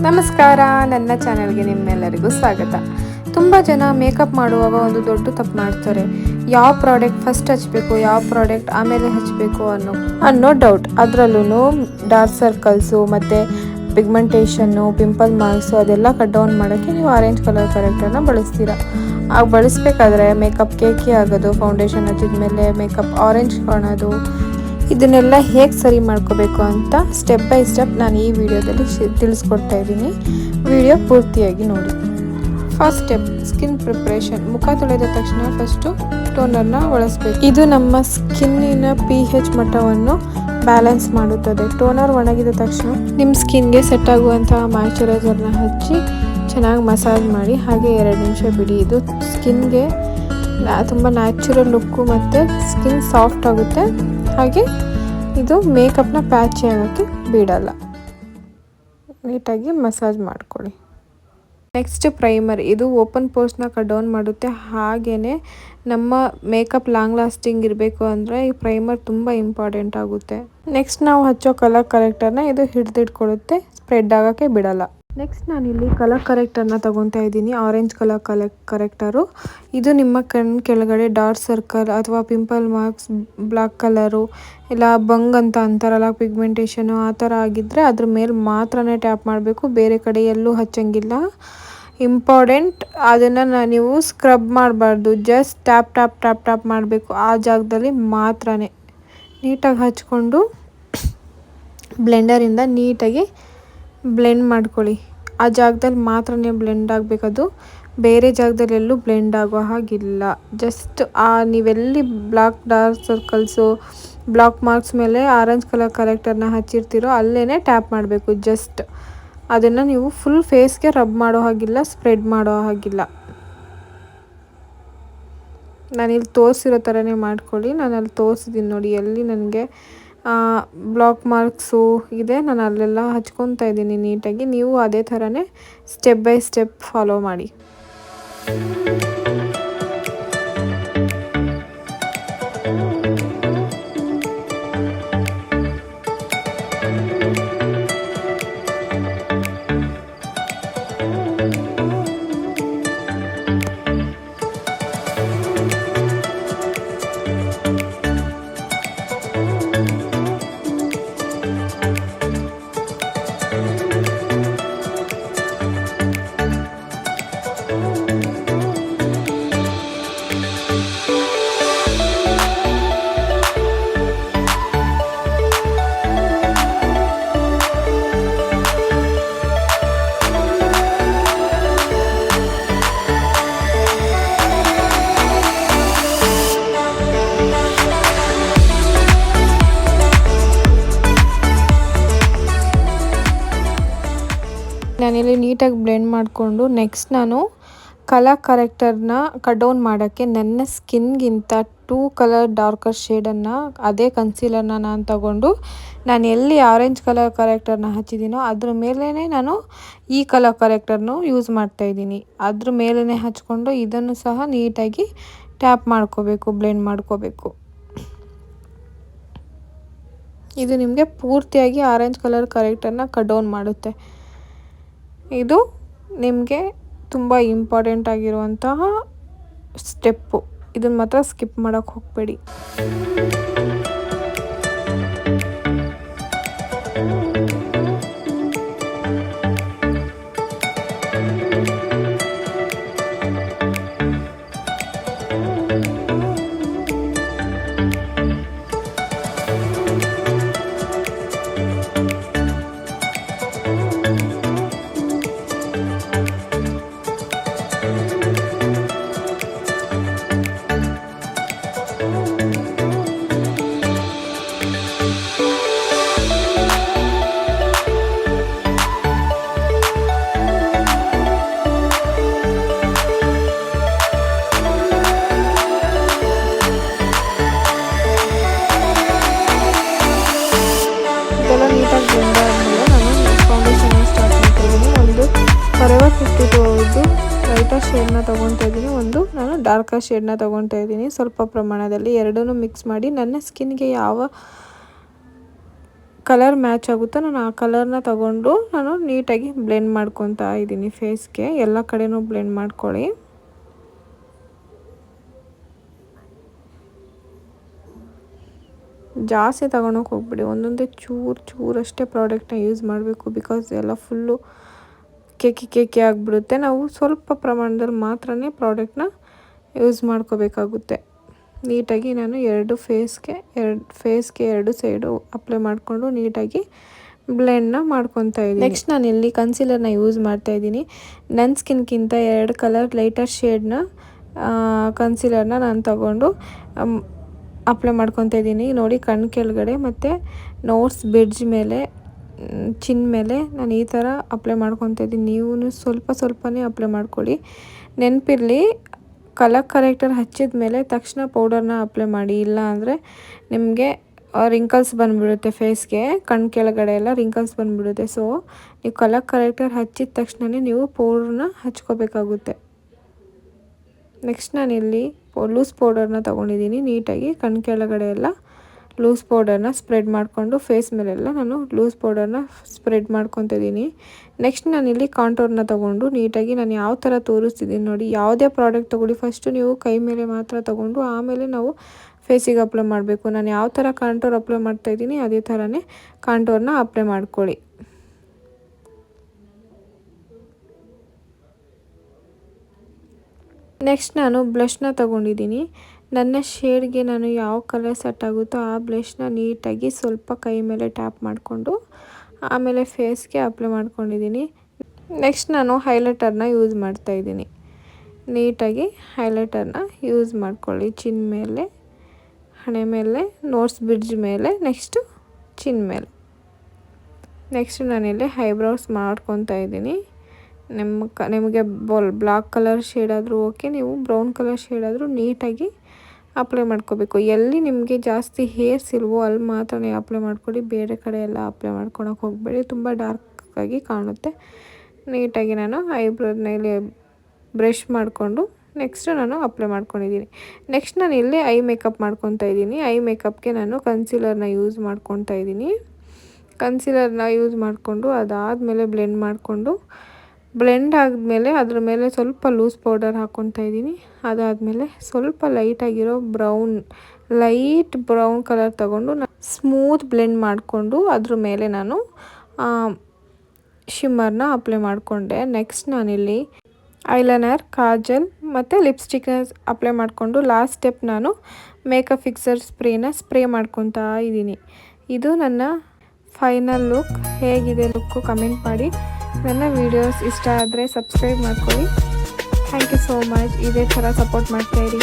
ನಮಸ್ಕಾರ, ನನ್ನ ಚಾನೆಲ್ಗೆ ನಿಮ್ಮೆಲ್ಲರಿಗೂ ಸ್ವಾಗತ. ತುಂಬ ಜನ ಮೇಕಪ್ ಮಾಡುವಾಗ ಒಂದು ದೊಡ್ಡ ತಪ್ಪು ಮಾಡ್ತಾರೆ. ಯಾವ ಪ್ರಾಡಕ್ಟ್ ಫಸ್ಟ್ ಹಚ್ಚಬೇಕು, ಯಾವ ಪ್ರಾಡಕ್ಟ್ ಆಮೇಲೆ ಹಚ್ಚಬೇಕು ಅನ್ನೋ ಡೌಟ್. ಅದರಲ್ಲೂ ಡಾರ್ಕ್ ಸರ್ಕಲ್ಸು ಮತ್ತು ಪಿಗ್ಮೆಂಟೇಷನ್ನು, ಪಿಂಪಲ್ ಮಾರ್ಕ್ಸು ಅದೆಲ್ಲ ಕಟ್ ಡೌನ್ ಮಾಡೋಕ್ಕೆ ನೀವು ಆರೆಂಜ್ ಕಲರ್ ಕರೆಕ್ಟರ್ನ ಬಳಸ್ತೀರಾ. ಆಗ ಬಳಸಬೇಕಾದ್ರೆ ಮೇಕಪ್ ಕೇಕಿ ಆಗೋದು, ಫೌಂಡೇಶನ್ ಹಚ್ಚಿದ ಮೇಲೆ ಮೇಕಪ್ ಆರೆಂಜ್ ಕಾಣೋದು, ಇದನ್ನೆಲ್ಲ ಹೇಗೆ ಸರಿ ಮಾಡ್ಕೋಬೇಕು ಅಂತ ಸ್ಟೆಪ್ ಬೈ ಸ್ಟೆಪ್ ನಾನು ಈ ವಿಡಿಯೋದಲ್ಲಿ ತಿಳಿಸ್ಕೊಡ್ತಾ ಇದ್ದೀನಿ. ವಿಡಿಯೋ ಪೂರ್ತಿಯಾಗಿ ನೋಡಿ. First step, skin preparation. ಮುಖ ತೊಳೆದ ತಕ್ಷಣ ಫಸ್ಟು ಟೋನರ್ನ ಬಳಸಬೇಕು. ಇದು ನಮ್ಮ ಸ್ಕಿನ್ನಿನ pH ಮಟ್ಟವನ್ನು ಬ್ಯಾಲೆನ್ಸ್ ಮಾಡುತ್ತದೆ. ಟೋನರ್ ಒಣಗಿದ ತಕ್ಷಣ ನಿಮ್ಮ ಸ್ಕಿನ್ಗೆ ಸೆಟ್ ಆಗುವಂತಹ ಮಾಯ್ಚರೈಸರ್ನ ಹಚ್ಚಿ ಚೆನ್ನಾಗಿ ಮಸಾಜ್ ಮಾಡಿ, ಹಾಗೆ 2 ನಿಮಿಷ ಬಿಡಿ. ಇದು ಸ್ಕಿನ್ಗೆ ತುಂಬ ನ್ಯಾಚುರಲ್ ಲುಕ್ಕು ಮತ್ತು ಸ್ಕಿನ್ ಸಾಫ್ಟ್ ಆಗುತ್ತೆ. ಹಾಗೆ ಇದು ಮೇಕಪ್ನ ಪ್ಯಾಚಿ ಆಗೋಕ್ಕೆ ಬಿಡಲ್ಲ. ನೀಟಾಗಿ ಮಸಾಜ್ ಮಾಡ್ಕೊಳ್ಳಿ. Next primer. ಇದು ಓಪನ್ ಪೋರ್ಸ್ನ ಕಟ್ ಡೌನ್ ಮಾಡುತ್ತೆ. ಹಾಗೆಯೇ ನಮ್ಮ ಮೇಕಪ್ ಲಾಂಗ್ ಲಾಸ್ಟಿಂಗ್ ಇರಬೇಕು ಅಂದರೆ ಈ ಪ್ರೈಮರ್ ತುಂಬ ಇಂಪಾರ್ಟೆಂಟ್ ಆಗುತ್ತೆ. ನೆಕ್ಸ್ಟ್ ನಾವು ಹಚ್ಚೋ ಕಲರ್ ಕರೆಕ್ಟರ್ನ ಇದು ಹಿಡಿದಿಟ್ಕೊಳ್ಳುತ್ತೆ, ಸ್ಪ್ರೆಡ್ ಆಗೋಕ್ಕೆ ಬಿಡಲ್ಲ. ನೆಕ್ಸ್ಟ್ ನಾನಿಲ್ಲಿ ಕಲರ್ ಕರೆಕ್ಟರ್ನ ತೊಗೊತಾ ಇದ್ದೀನಿ, ಆರೆಂಜ್ ಕಲರ್ ಕರೆಕ್ಟರು. ಇದು ನಿಮ್ಮ ಕಣ್ಣು ಕೆಳಗಡೆ ಡಾರ್ಕ್ ಸರ್ಕಲ್ ಅಥವಾ ಪಿಂಪಲ್ ಮಾರ್ಕ್ಸ್, ಬ್ಲ್ಯಾಕ್ ಕಲರು ಇಲ್ಲ ಬಂಗ್ ಅಂತ ಅಂತಾರಲ್ಲ, ಪಿಗ್ಮೆಂಟೇಷನು ಆ ಥರ ಆಗಿದ್ದರೆ ಅದ್ರ ಮೇಲೆ ಮಾತ್ರನೇ ಟ್ಯಾಪ್ ಮಾಡಬೇಕು, ಬೇರೆ ಕಡೆ ಎಲ್ಲೂ ಹಚ್ಚಂಗಿಲ್ಲ. ಇಂಪಾರ್ಟೆಂಟ್, ಅದನ್ನು ನೀವು ಸ್ಕ್ರಬ್ ಮಾಡಬಾರ್ದು, just tap tap tap tap ಮಾಡಬೇಕು. ಆ ಜಾಗದಲ್ಲಿ ಮಾತ್ರನೇ ನೀಟಾಗಿ ಹಚ್ಕೊಂಡು ಬ್ಲೆಂಡರಿಂದ ನೀಟಾಗಿ ಬ್ಲೆಂಡ್ ಮಾಡ್ಕೊಳ್ಳಿ. ಆ ಜಾಗದಲ್ಲಿ ಮಾತ್ರನೇ ಬ್ಲೆಂಡ್ ಆಗಬೇಕದು, ಬೇರೆ ಜಾಗದಲ್ಲಿ ಎಲ್ಲೂ ಬ್ಲೆಂಡ್ ಆಗೋ ಹಾಗಿಲ್ಲ. ಜಸ್ಟ್ ನೀವೆಲ್ಲಿ ಡಾರ್ಕ್ ಸರ್ಕಲ್ಸು, ಬ್ಲಾಕ್ ಮಾರ್ಕ್ಸ್ ಮೇಲೆ ಆರೆಂಜ್ ಕಲರ್ ಕರೆಕ್ಟರ್ನ ಹಚ್ಚಿರ್ತೀರೋ ಅಲ್ಲೇ ಟ್ಯಾಪ್ ಮಾಡಬೇಕು. ಜಸ್ಟ್ ಅದನ್ನು ನೀವು ಫುಲ್ ಫೇಸ್ಗೆ ರಬ್ ಮಾಡೋ ಹಾಗಿಲ್ಲ, ಸ್ಪ್ರೆಡ್ ಮಾಡೋ ಹಾಗಿಲ್ಲ. ನಾನಿಲ್ಲಿ ತೋರಿಸಿರೋ ಥರನೇ ಮಾಡ್ಕೊಳ್ಳಿ. ನಾನು ಅಲ್ಲಿ ತೋರಿಸಿದ್ದೀನಿ ನೋಡಿ, ಎಲ್ಲಿ ನನಗೆ ಬ್ಲಾಕ್ ಮಾರ್ಕ್ಸು ಇದೆ ನಾನು ಅಲ್ಲೆಲ್ಲ ಹಚ್ಕೊತಾ ಇದ್ದೀನಿ ನೀಟಾಗಿ. ನೀವು ಅದೇ ಥರನೇ ಸ್ಟೆಪ್ ಬೈ ಸ್ಟೆಪ್ ಫಾಲೋ ಮಾಡಿ. ನಾನಿಲ್ಲಿ ನೀಟಾಗಿ ಬ್ಲೆಂಡ್ ಮಾಡಿಕೊಂಡು ನೆಕ್ಸ್ಟ್ ನಾನು ಕಲರ್ ಕರೆಕ್ಟರ್ನ ಕಟ್ ಡೌನ್ ಮಾಡೋಕ್ಕೆ ನನ್ನ ಸ್ಕಿನ್ಗಿಂತ 2 ಕಲರ್ ಡಾರ್ಕರ್ ಶೇಡನ್ನು, ಅದೇ ಕನ್ಸೀಲರ್ನ ನಾನು ತಗೊಂಡು ನಾನು ಎಲ್ಲಿ ಆರೆಂಜ್ ಕಲರ್ ಕರೆಕ್ಟರ್ನ ಹಚ್ಚಿದ್ದೀನೋ ಅದ್ರ ಮೇಲೇ ನಾನು ಈ ಕಲರ್ ಕರೆಕ್ಟರ್ನು ಯೂಸ್ ಮಾಡ್ತಾಯಿದ್ದೀನಿ. ಅದ್ರ ಮೇಲೇ ಹಚ್ಕೊಂಡು ಇದನ್ನು ಸಹ ನೀಟಾಗಿ ಟ್ಯಾಪ್ ಮಾಡ್ಕೋಬೇಕು, ಬ್ಲೆಂಡ್ ಮಾಡ್ಕೋಬೇಕು. ಇದು ನಿಮಗೆ ಪೂರ್ತಿಯಾಗಿ ಆರೆಂಜ್ ಕಲರ್ ಕರೆಕ್ಟರ್ನ ಕಟ್ ಡೌನ್ ಮಾಡುತ್ತೆ. ಇದು ನಿಮಗೆ ತುಂಬ ಇಂಪಾರ್ಟೆಂಟ್ ಆಗಿರುವಂತಹ ಸ್ಟೆಪ್ಪು. ಇದನ್ನು ಮಾತ್ರ ಸ್ಕಿಪ್ ಮಾಡೋಕ್ಕೆ ಹೋಗಬೇಡಿ. ಲೈಟರ್ ಶೇಡ್ನ ತೊಗೊತಾ ಇದ್ದೀನಿ, ಒಂದು ನಾನು ಡಾರ್ಕರ್ ಶೇಡ್ನ ತೊಗೊತಾ ಇದ್ದೀನಿ ಸ್ವಲ್ಪ ಪ್ರಮಾಣದಲ್ಲಿ. ಎರಡನ್ನೂ ಮಿಕ್ಸ್ ಮಾಡಿ ನನ್ನ ಸ್ಕಿನ್ಗೆ ಯಾವ ಕಲರ್ ಮ್ಯಾಚ್ ಆಗುತ್ತೋ ನಾನು ಆ ಕಲರ್ನ ತಗೊಂಡು ನಾನು ನೀಟಾಗಿ ಬ್ಲೆಂಡ್ ಮಾಡ್ಕೊತಾ ಇದ್ದೀನಿ ಫೇಸ್ಗೆ. ಎಲ್ಲ ಕಡೆನೂ ಬ್ಲೆಂಡ್ ಮಾಡ್ಕೊಳ್ಳಿ. ಜಾಸ್ತಿ ತಗೊಳಕ್ಕೆ ಹೋಗ್ಬಿಡಿ, ಒಂದೊಂದೇ ಚೂರಷ್ಟೇ ಪ್ರಾಡಕ್ಟ್ನ ಯೂಸ್ ಮಾಡಬೇಕು. ಬಿಕಾಸ್ ಎಲ್ಲ ಫುಲ್ಲು ಕೇಕಿ ಆಗಿಬಿಡುತ್ತೆ. ನಾವು ಸ್ವಲ್ಪ ಪ್ರಮಾಣದಲ್ಲಿ ಮಾತ್ರನೇ ಪ್ರಾಡಕ್ಟ್ನ ಯೂಸ್ ಮಾಡ್ಕೋಬೇಕಾಗುತ್ತೆ. ನೀಟಾಗಿ ನಾನು ಫೇಸ್ಗೆ ಎರಡು ಸೈಡು ಅಪ್ಲೈ ಮಾಡಿಕೊಂಡು ನೀಟಾಗಿ ಬ್ಲೆಂಡ್ನ ಮಾಡ್ಕೊತಾ ಇದ್ದೀನಿ. ನೆಕ್ಸ್ಟ್ ನಾನು ಇಲ್ಲಿ ಕನ್ಸೀಲರ್ನ ಯೂಸ್ ಮಾಡ್ತಾ ಇದ್ದೀನಿ. ನನ್ನ ಸ್ಕಿನ್ಗಿಂತ 2 ಕಲರ್ ಲೈಟರ್ ಶೇಡ್ನ ಕನ್ಸೀಲರ್ನ ನಾನು ತಗೊಂಡು ಅಪ್ಲೈ ಮಾಡ್ಕೊತಾ ಇದ್ದೀನಿ. ನೋಡಿ, ಕಣ್ಣು ಕೆಳಗಡೆ ಮತ್ತು ನೋಟ್ಸ್ ಬ್ರಿಡ್ಜ್ ಮೇಲೆ, ಚಿನ್ ಮೇಲೆ ನಾನು ಈ ಥರ ಅಪ್ಲೈ ಮಾಡ್ಕೊತಾ ಇದ್ದೀನಿ. ನೀವು ಸ್ವಲ್ಪನೇ ಅಪ್ಲೈ ಮಾಡ್ಕೊಳ್ಳಿ. ನೆನಪಿರಲಿ, ಕಲರ್ ಕರೆಕ್ಟರ್ ಹಚ್ಚಿದ ಮೇಲೆ ತಕ್ಷಣ ಪೌಡರ್ನ ಅಪ್ಲೈ ಮಾಡಿ. ಇಲ್ಲ ಅಂದರೆ ನಿಮಗೆ ರಿಂಕಲ್ಸ್ ಬಂದುಬಿಡುತ್ತೆ ಫೇಸ್ಗೆ, ಕಣ್ಣು ಕೆಳಗಡೆ ಎಲ್ಲ ರಿಂಕಲ್ಸ್ ಬಂದುಬಿಡುತ್ತೆ. ಸೊ ನೀವು ಕಲರ್ ಕರೆಕ್ಟರ್ ಹಚ್ಚಿದ ತಕ್ಷಣವೇ ನೀವು ಪೌಡ್ರನ್ನ ಹಚ್ಕೋಬೇಕಾಗುತ್ತೆ. ನೆಕ್ಸ್ಟ್ ನಾನಿಲ್ಲಿ ಲೂಸ್ ಪೌಡರ್ನ ತೊಗೊಂಡಿದ್ದೀನಿ. ನೀಟಾಗಿ ಕಣ್ಣು ಕೆಳಗಡೆ ಎಲ್ಲ ಲೂಸ್ ಪೌಡರ್ನ ಸ್ಪ್ರೆಡ್ ಮಾಡಿಕೊಂಡು ಫೇಸ್ ಮೇಲೆಲ್ಲ ನಾನು ಲೂಸ್ ಪೌಡರ್ನ ಸ್ಪ್ರೆಡ್ ಮಾಡ್ಕೊತಿದ್ದೀನಿ. ನೆಕ್ಸ್ಟ್ ನಾನಿಲ್ಲಿ ಕಾಂಟೋರ್ನ ತೊಗೊಂಡು ನೀಟಾಗಿ ನಾನು ಯಾವ ಥರ ತೋರಿಸ್ತಿದ್ದೀನಿ ನೋಡಿ. ಯಾವುದೇ ಪ್ರಾಡಕ್ಟ್ ತೊಗೊಳ್ಳಿ, ಫಸ್ಟು ನೀವು ಕೈ ಮೇಲೆ ಮಾತ್ರ ತೊಗೊಂಡು ಆಮೇಲೆ ನಾವು ಫೇಸಿಗೆ ಅಪ್ಲೈ ಮಾಡಬೇಕು. ನಾನು ಯಾವ ಥರ ಕಾಂಟೋರ್ ಅಪ್ಲೈ ಮಾಡ್ತಾಯಿದ್ದೀನಿ ಅದೇ ಥರನೇ ಕಾಂಟೋರ್ನ ಅಪ್ಲೈ ಮಾಡ್ಕೊಳ್ಳಿ. ನೆಕ್ಸ್ಟ್ ನಾನು ಬ್ಲಷ್ನ ತೊಗೊಂಡಿದ್ದೀನಿ. ನನ್ನ ಶೇಡ್ಗೆ ನಾನು ಯಾವ ಕಲರ್ ಸೆಟ್ ಆಗುತ್ತೋ ಆ ಬ್ಲಷ್ನ ನೀಟಾಗಿ ಸ್ವಲ್ಪ ಕೈ ಮೇಲೆ ಟ್ಯಾಪ್ ಮಾಡಿಕೊಂಡು ಆಮೇಲೆ ಫೇಸ್ಗೆ ಅಪ್ಲೈ ಮಾಡ್ಕೊಂಡಿದ್ದೀನಿ. ನೆಕ್ಸ್ಟ್ ನಾನು ಹೈಲೈಟರ್ನ ಯೂಸ್ ಮಾಡ್ತಾಯಿದ್ದೀನಿ. ನೀಟಾಗಿ ಹೈಲೈಟರ್ನ ಯೂಸ್ ಮಾಡ್ಕೊಳ್ಳಿ. ಚಿನ್ ಮೇಲೆ, ಹಣೆ ಮೇಲೆ, ನೋಟ್ಸ್ ಬ್ರಿಡ್ಜ್ ಮೇಲೆ, ನೆಕ್ಸ್ಟು ಚಿನ್ ಮೇಲೆ. ನೆಕ್ಸ್ಟ್ ನಾನಿಲ್ಲಿ ಐಬ್ರೋಸ್ ಮಾಡ್ಕೊತಾ ಇದ್ದೀನಿ. ನಿಮಗೆ ಬ್ಲಾಕ್ ಕಲರ್ ಶೇಡ್ ಆದರೂ ಓಕೆ, ನೀವು ಬ್ರೌನ್ ಕಲರ್ ಶೇಡ್ ಆದರೂ ನೀಟಾಗಿ ಅಪ್ಲೈ ಮಾಡ್ಕೋಬೇಕು. ಎಲ್ಲಿ ನಿಮಗೆ ಜಾಸ್ತಿ ಹೇರ್ಸ್ ಇಲ್ವೋ ಅಲ್ಲಿ ಮಾತ್ರ ಅಪ್ಲೈ ಮಾಡ್ಕೊಳ್ಳಿ. ಬೇರೆ ಕಡೆ ಎಲ್ಲ ಅಪ್ಲೈ ಮಾಡ್ಕೊಳಕ್ಕೆ ಹೋಗಬೇಡಿ, ತುಂಬ ಡಾರ್ಕಾಗಿ ಕಾಣುತ್ತೆ. ನೀಟಾಗಿ ನಾನು ಐಬ್ರೋನಲ್ಲಿ ಬ್ರಷ್ ಮಾಡಿಕೊಂಡು ನೆಕ್ಸ್ಟ್ ನಾನು ಅಪ್ಲೈ ಮಾಡ್ಕೊಂಡಿದ್ದೀನಿ. ನೆಕ್ಸ್ಟ್ ನಾನು ಇಲ್ಲೇ ಐ ಮೇಕಪ್ ಮಾಡ್ಕೊತಾ ಇದ್ದೀನಿ. ಐ ಮೇಕಪ್ಗೆ ನಾನು ಕನ್ಸೀಲರ್ನ ಯೂಸ್ ಮಾಡ್ಕೊತಾ ಇದ್ದೀನಿ. ಕನ್ಸೀಲರ್ನ ಯೂಸ್ ಮಾಡಿಕೊಂಡು ಅದಾದಮೇಲೆ ಬ್ಲೆಂಡ್ ಆದಮೇಲೆ ಅದ್ರ ಮೇಲೆ ಸ್ವಲ್ಪ ಲೂಸ್ ಪೌಡರ್ ಹಾಕ್ಕೊತಾ ಇದ್ದೀನಿ. ಅದಾದಮೇಲೆ ಸ್ವಲ್ಪ ಲೈಟಾಗಿರೋ ಲೈಟ್ ಬ್ರೌನ್ ಕಲರ್ ತೊಗೊಂಡು ಸ್ಮೂತ್ ಬ್ಲೆಂಡ್ ಮಾಡಿಕೊಂಡು ಅದ್ರ ಮೇಲೆ ನಾನು ಶಿಮ್ಮರ್ನ ಅಪ್ಲೈ ಮಾಡಿಕೊಂಡೆ. ನೆಕ್ಸ್ಟ್ ನಾನಿಲ್ಲಿ ಐಲೈನರ್, ಕಾಜಲ್ ಮತ್ತು ಲಿಪ್ಸ್ಟಿಕ್ನ ಅಪ್ಲೈ ಮಾಡಿಕೊಂಡು ಲಾಸ್ಟ್ ಸ್ಟೆಪ್ ನಾನು ಮೇಕಪ್ ಫಿಕ್ಸರ್ ಸ್ಪ್ರೇ ಮಾಡ್ಕೊತಾ ಇದ್ದೀನಿ. ಇದು ನನ್ನ ಫೈನಲ್ ಲುಕ್. ಹೇಗಿದೆ ಲುಕ್ಕು ಕಮೆಂಟ್ ಮಾಡಿ. ನನ್ನ ವೀಡಿಯೋಸ್ ಇಷ್ಟ ಆದರೆ ಸಬ್ಸ್ಕ್ರೈಬ್ ಮಾಡ್ಕೊಳ್ಳಿ. Thank you so much. ಇದೇ ಥರ ಸಪೋರ್ಟ್ ಮಾಡ್ತಾಯಿರಿ.